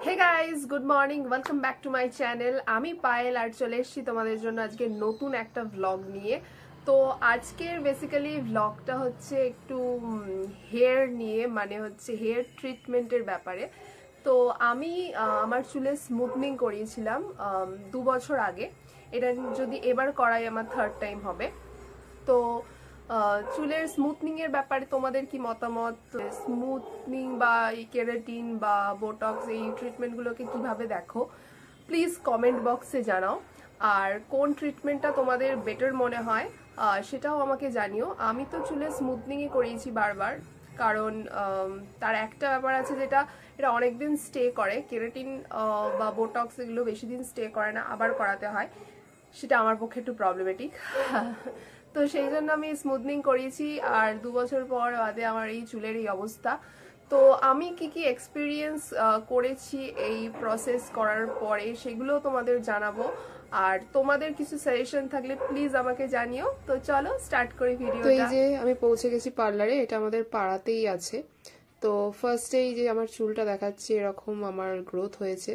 Hey guys, good morning, welcome back to my channel. আমি পায়েল আর চলে এসেছি তোমাদের জন্য আজকে নতুন একটা ভ্লগ নিয়ে। তো আজকের বেসিক্যালি ভ্লগটা হচ্ছে একটু হেয়ার নিয়ে, মানে হচ্ছে হেয়ার ট্রিটমেন্টের ব্যাপারে। তো আমি আমার চুলে স্মুথনিং করিয়েছিলাম 2 বছর আগে। এটা যদি এবার করাই আমার থার্ড টাইম হবে। তো চুলের স্মুথনিং এর ব্যাপারে তোমাদের কি মতামত? স্মুথনিং বা এই কেরাটিন বা বোটক্স এই ট্রিটমেন্টগুলোকে কিভাবে দেখো, প্লিজ কমেন্ট বক্সে জানাও। আর কোন ট্রিটমেন্টটা তোমাদের বেটার মনে হয় সেটাও আমাকে জানিও। আমি তো চুলে স্মুথনিংই করিয়েছি বারবার, কারণ তার একটা ব্যাপার আছে যেটা এটা অনেকদিন স্টে করে। কেরাটিন বা বোটক্স এগুলো বেশি দিন স্টে করে না, আবার করাতে হয়, সেটা আমার পক্ষে একটু প্রবলেমেটিক। তো সেই জন্য আমি স্মুথনিং করিয়েছি, আর 2 বছর পর বাদে আমার এই চুলের এই অবস্থা। তো আমি কি কি এক্সপিরিয়েন্স করেছি এই প্রসেস করার পরে সেগুলো তোমাদের জানাবো। আর তোমাদের কিছু সাজেশন থাকলে প্লিজ আমাকে জানিও। তো চলো স্টার্ট করি ভিডিওটা। তো এই যে আমি পৌঁছে গেছি পার্লারে, এটা আমাদের পাড়াতেই আছে। তো ফার্স্টেই যে আমার চুলটা দেখাচ্ছে এরকম আমার গ্রোথ হয়েছে।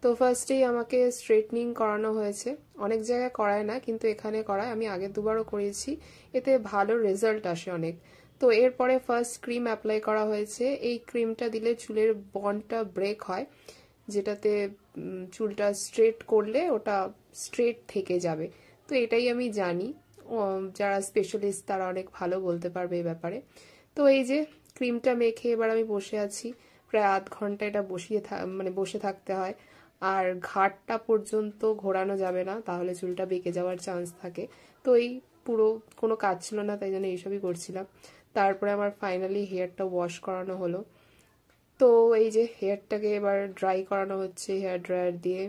তো ফার্স্টেই আমাকে স্ট্রেটনিং করানো হয়েছে। অনেক জায়গায় করায় না, কিন্তু এখানে করায়। আমি আগে দুবারও করিয়েছি, এতে ভালো রেজাল্ট আসে অনেক। তো এরপরে ফার্স্ট ক্রিম অ্যাপ্লাই করা হয়েছে। এই ক্রিমটা দিলে চুলের বন্ডটা ব্রেক হয়, যেটাতে চুলটা স্ট্রেট করলে ওটা স্ট্রেট থেকে যাবে। তো এটাই আমি জানি, যারা স্পেশালিস্ট তারা অনেক ভালো বলতে পারবে এই ব্যাপারে। তো এই যে ক্রিমটা মেখে এবার আমি বসে আছি প্রায় আধ ঘন্টা। এটা বসে থাকতে হয়, আর ঘাটটা পর্যন্ত ঘোরানো যাবে না, তাহলে চুলটা বেঁকে যাওয়ার চান্স থাকে। তো এই পুরো কোনো কাজ ছিল না, তাই জন্য এইসবই করছিলাম। তারপরে আমার ফাইনালি হেয়ারটা ওয়াশ করানো হলো। তো এই যে হেয়ারটাকে এবার ড্রাই করানো হচ্ছে হেয়ার ড্রায়ার দিয়ে।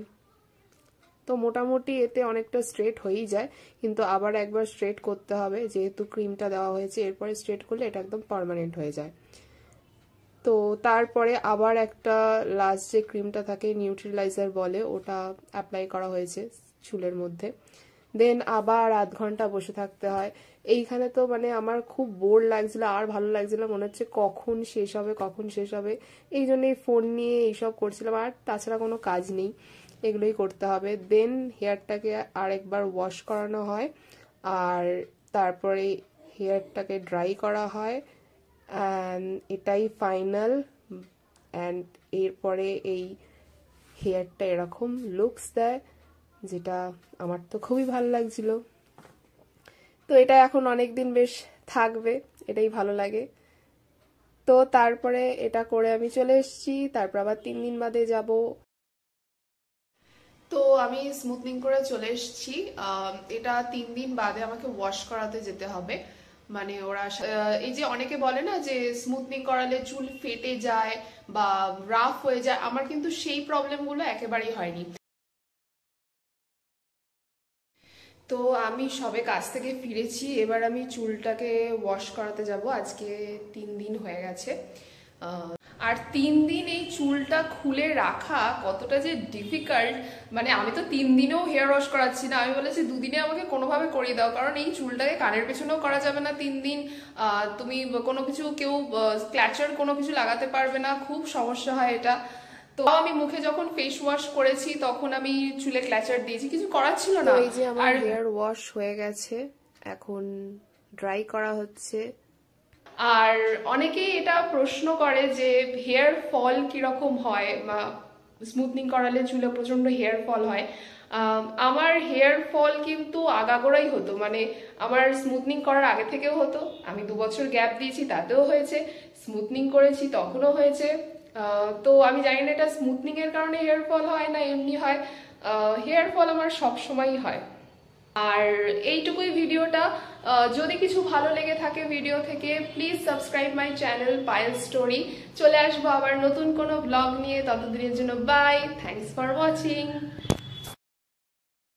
তো মোটামুটি এতে অনেকটা স্ট্রেট হয়েই যায়, কিন্তু আবার একবার স্ট্রেট করতে হবে, যেহেতু ক্রিমটা দেওয়া হয়েছে। এরপরে স্ট্রেট করলে এটা একদম পার্মানেন্ট হয়ে যায়। তো তারপরে আবার একটা লাস্ট যে ক্রিমটা থাকে, নিউট্রিলাইজার বলে, ওটা অ্যাপ্লাই করা হয়েছে চুলের মধ্যে। দেন আবার আধ ঘন্টা বসে থাকতে হয় এইখানে। তো মানে আমার খুব বোর লাগছিল, আর ভালো লাগছিল, মনে হচ্ছে কখন শেষ হবে কখন শেষ হবে। এই জন্যই ফোন নিয়ে এইসব করছিলাম, আর তাছাড়া কোনো কাজ নেই, এগুলোই করতে হবে। দেন হেয়ারটাকে আরেকবার ওয়াশ করানো হয়, আর তারপরে হেয়ারটাকে ড্রাই করা হয়। অ্যান্ড এটাই ফাইনাল। অ্যান্ড এরপরে এই হেয়ারটা এরকম লুকস দেয়, যেটা আমার তো খুবই ভালো লাগছিল। তো এটা এখন অনেকদিন বেশ থাকবে, এটাই ভালো লাগে। তো তারপরে এটা করে আমি চলে এসেছি, তারপর আবার 3 দিন বাদে যাব। তো আমি স্মুথনিং করে চলে এসেছি। এটা 3 দিন বাদে আমাকে ওয়াশ করাতে যেতে হবে। মানে ওরা এই যে অনেকে বলে না যে স্মুথনিং করালে চুল ফেটে যায় বা রাফ হয়ে যায়, আমার কিন্তু সেই প্রবলেমগুলো একেবারেই হয়নি। তো আমি সবে কাজ থেকে ফিরেছি, এবার আমি চুলটাকে ওয়াশ করাতে যাব। আজকে 3 দিন হয়ে গেছে। আর 3 দিন এই চুলটা খুলে রাখা কতটা যে ডিফিকাল্ট, মানে আমি তো 3 দিনেও হেয়ার ওয়াশ করাচ্ছি না। আমি বলেছি 2 দিনে আমাকে কোনোভাবে করিয়ে দাও, কারণ এই চুলটাকে কানের পেছনেও করা যাবে না 3 দিন। তুমি কোনো কিছু কেউ ক্ল্যাচার কোনো কিছু লাগাতে পারবে না, খুব সমস্যা হয় এটা। তো আমি মুখে যখন ফেস ওয়াশ করেছি তখন আমি চুলে ক্ল্যাচার দিয়েছি, কিছু করার ছিল না। এই যে আমার হেয়ার ওয়াশ হয়ে গেছে, এখন ড্রাই করা হচ্ছে। আর অনেকেই এটা প্রশ্ন করে যে হেয়ার ফল কিরকম হয়, বা স্মুথনিং করালে চুলে প্রচন্ড হেয়ার ফল হয়। আমার হেয়ার ফল কিন্তু আগাগোড়াই হতো, মানে আমার স্মুথনিং করার আগে থেকেও হতো। আমি 2 বছর গ্যাপ দিয়েছি, তাতেও হয়েছে। স্মুথনিং করেছি, তখনও হয়েছে। তো আমি জানি না এটা স্মুথনিং এর কারণে হেয়ার ফল হয় না এমনি হয়। হেয়ার ফল আমার সব সময়ই হয়। আর এইটুকুই ভিডিওটা। যদি কিছু ভালো লেগে থাকে ভিডিও থেকে, please subscribe my channel Payel story. চলে আসবো আবার নতুন কোনো ব্লগ নিয়ে, ততদিনের জন্য বাই, থ্যাঙ্কস ফর ওয়াচিং।